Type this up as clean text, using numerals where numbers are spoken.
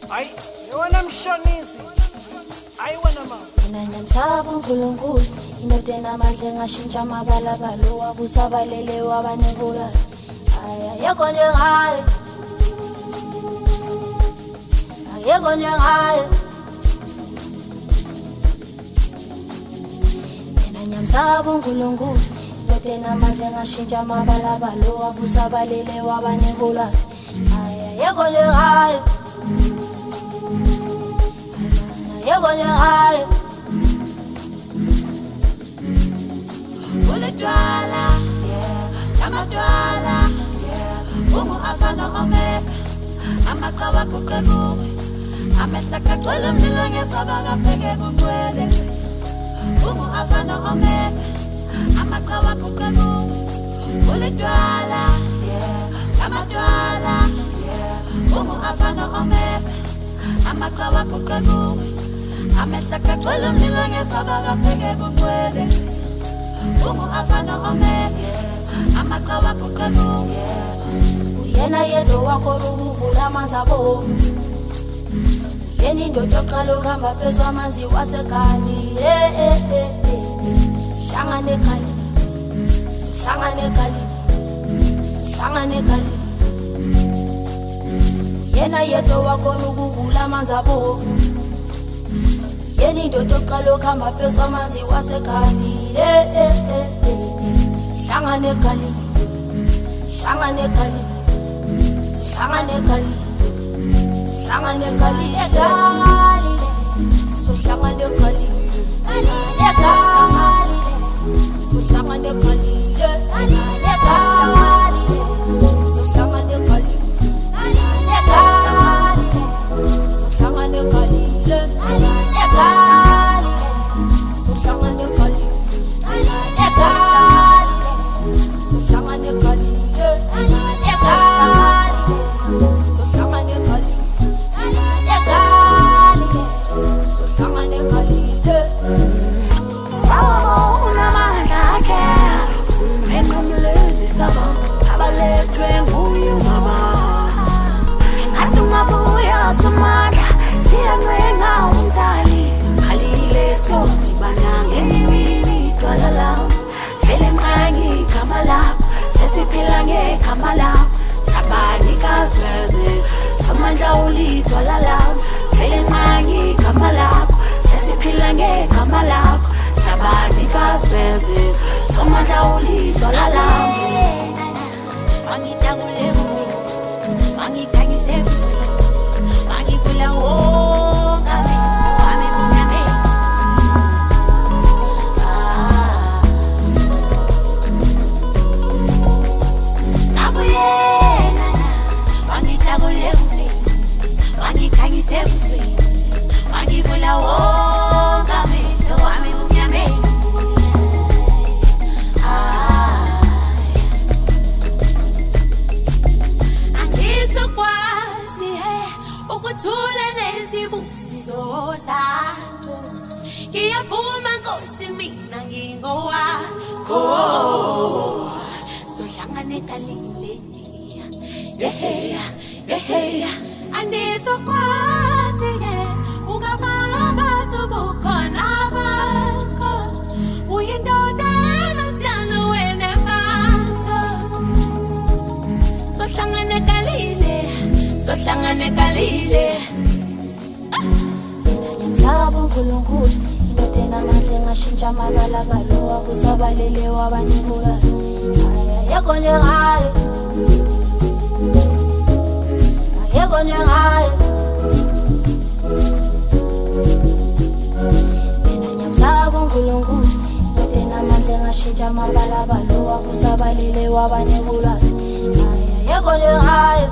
Hayi, yona mshonisi. Hayi wena mama. Mina ngiyamsaba uNkulunkulu, indoda enamandla engashintsha amabalabala owavusa abalele wabanebulasi. Ayekho njengaye. Ayekho njengaye. Mina ngiyamsaba uNkulunkulu, indoda enamandla engashintsha amabalabala owavusa abalele wabanebulasi. Ayekho njengaye. Ayekho njengaye. Ulidwala, amadwala, ungu afana omeka, amaqaba kuqe kuwe, amehla kagcwele umlilo ngesaba kapheke kugcwele. Ungu afana omeka, amaqaba kuqe kuwe, ulidwala, amadwala, ungu afana omeka, amaqaba kuqe kuwe, amehla kagcwele umlilo ngesaba kapheke kugcwele. Ungu afana omeke, amaqaba kuqe kuwe. Uyena yedwa wakhona ukuvula amanzi abovu. Uyena indoda oqala ukuhamba phezu kwamanzi waseGali. Hlangane eGali, sihlangane eGali, sihlangane eGali. Uyena yedwa wakhona ukuvula amanzi abovu. Uyena indoda oqala ukuhamba phezu kwamanzi waseGali. Hlangane eGali, hlangane eGali, sihlangane eGali, sihlangane eGali, eGali, sihlangane eGali, eGali, sihlangane eGali, eGali, sihlangane eGali, eGali, sihlangane eGali, eGali, sihlangane eGali. Amabalabala owavusa abalele wabanebulwazi. Ayekho njengaye.